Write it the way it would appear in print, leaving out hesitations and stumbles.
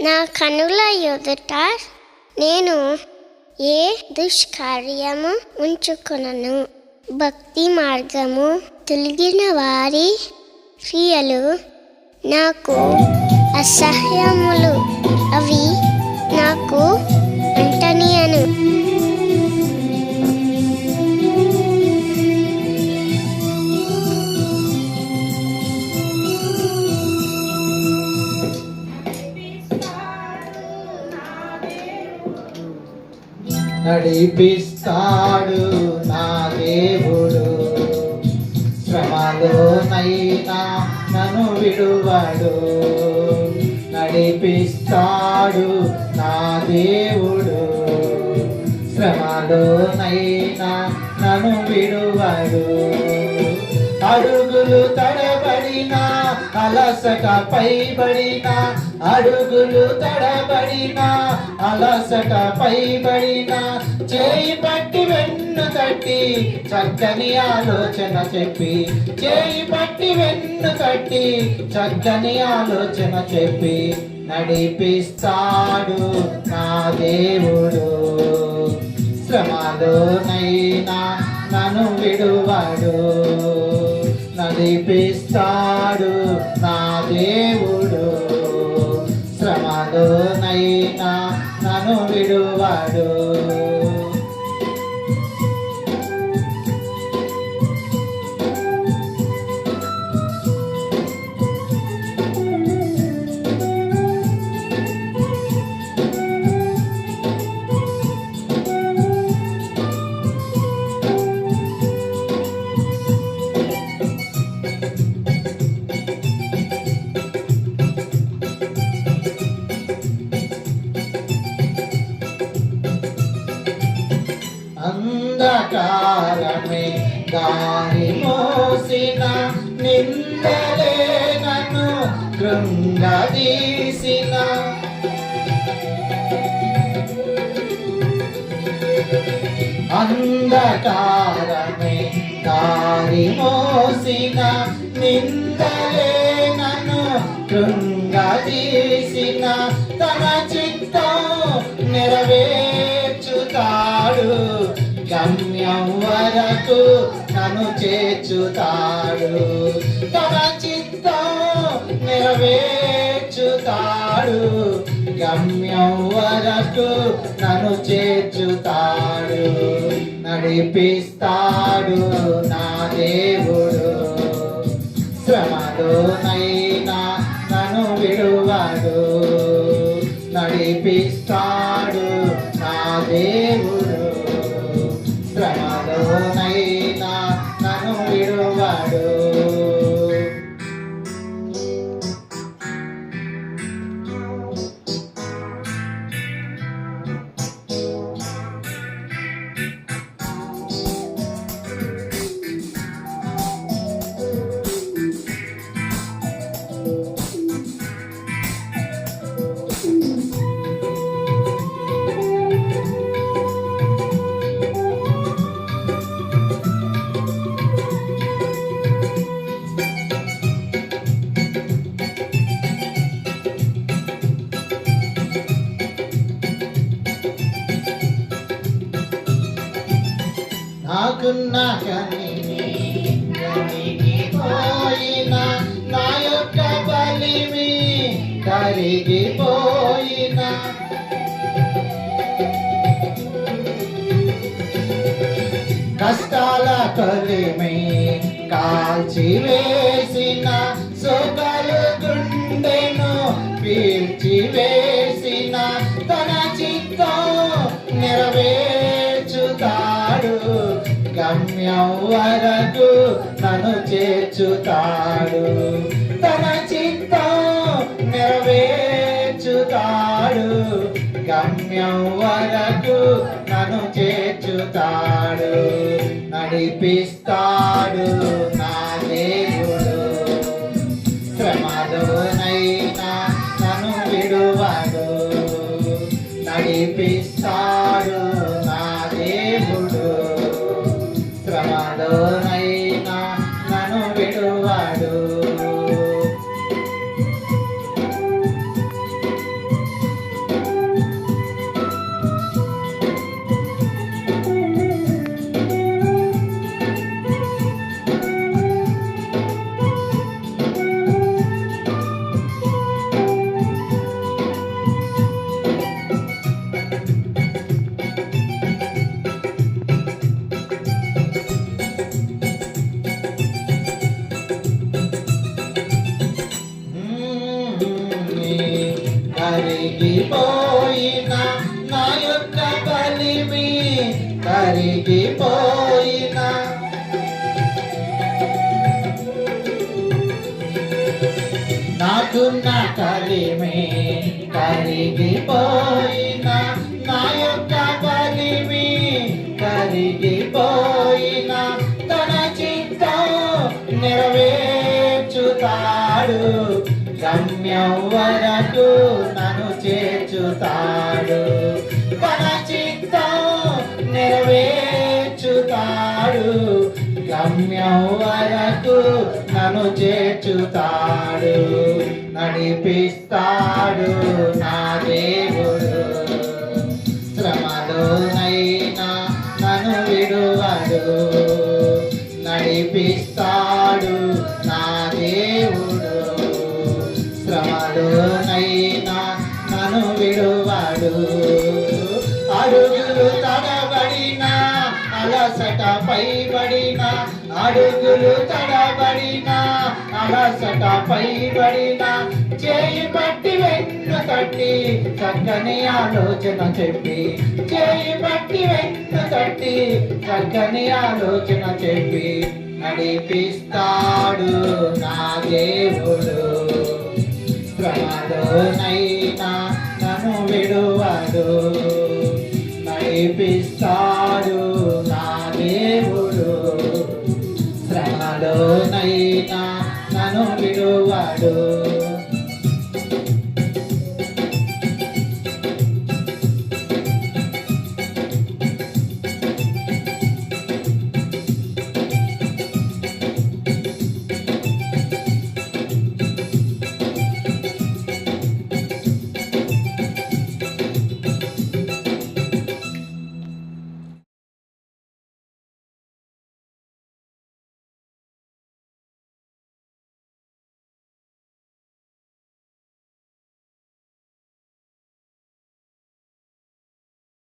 నా కనుల ఎదుట నేను ఏ దుష్కార్యము ఉంచుకొనను. భక్తి మార్గము తొలగిన వారి క్రియలు నాకు అసహ్యములు, అవి నాకు అంటనియను. నడిపిస్తాడు నా దేవుడు, శ్రమలోనైనా నన్ను విడువడు. నడిపిస్తాడు నా దేవుడు, శ్రమలోనైనా నన్ను విడువడు. అడుగులు తడబడినా అలసట పైబడినా, అడుగులు తడబడినా అలసట పైబడినా, చేయి పట్టి వెన్ను తట్టి చక్కని ఆలోచన చెప్పి, చేయి పట్టి వెన్ను తట్టి చక్కని ఆలోచన చెప్పి నడిపిస్తాడు నా దేవుడు. శ్రమలోనైనా నన్ను విడువడు. నడిపిస్తాడు నా దేవుడు, శ్రమలోనైనా నన్ను విడువడు. అంధకారమే దారి మోసిన, నిందలే నన్ను కృంగదీసిన, అంధకారమే దారి మోసిన, నిందలే నన్ను కృంగదీసిన, తన చిత్తం నెరవేర్చుతాడు. గమ్యం వరకు నన్ను చేర్చుతాడు. తన చిత్తం నెరవేర్చుతాడు. గమ్యం వరకు నన్ను చేర్చుతాడు. నడిపిస్తాడు నా దేవుడు, శ్రమలోనైనా నన్ను విడువడు. నడిపిస్తాడు నా దేవుడు, శ్రమలోనైనా నన్ను విడువడు. నాకున్న కరిగిపోయిన, నా యొక్క బలిమి కరిగిపోయిన, కష్టాల కొలిమి కాల్చివేసిన, సోకలు గుండెను పీల్చివేసిన, తన చిత్తం నెరవేర్చుతాడు. గమ్యం వరకు నన్ను చేర్చుతాడు. తన చిత్తం నెరవేర్చుతాడు. గమ్యం వరకు నన్ను చేర్చుతాడు. నడిపిస్తాడు నా దేవుడు, శ్రమలోనైనా నన్ను విడువడు. నడిపిస్తాడు నా దేవుడు, శ్రమలోనైనా నన్ను విడువడు. కరిగిపోయిన నా యొక్క కలిమి కరిగిపోయిన నాకున్న కలిమి కరిగిపోయిన నా యొక్క కలిమి కరిగిపోయిన తన చిత్తం నెరవేర్చుతాడు గమ్యం వరకు నన్ను చేర్చుతాడు తన చిత్తం నెరవేర్చుతాడు గమ్యం వరకు నన్ను చేర్చుతాడు నడిపిస్తాడు నా దేవుడు శ్రమలోనైనా నన్ను విడువడు నడిపిస్తాడు నా దేవుడు శ్రమలోనైనా నన్ను విడువడు అడుగులు తడబడిన అలసట పైబడిన అడుగులు తడబడిన అలసట పైబడిన చేయి పట్టి వెన్ను తట్టి చక్కని ఆలోచన చెప్పి చేయి పట్టి వెన్ను తట్టి చక్కని ఆలోచన చెప్పి నడిపిస్తాడు నా దేవుడు శ్రమలోనైనా నన్ను విడువడు నడిపిస్తాడు నా దేవుడు శ్రమలోనైనా నన్ను విడువడు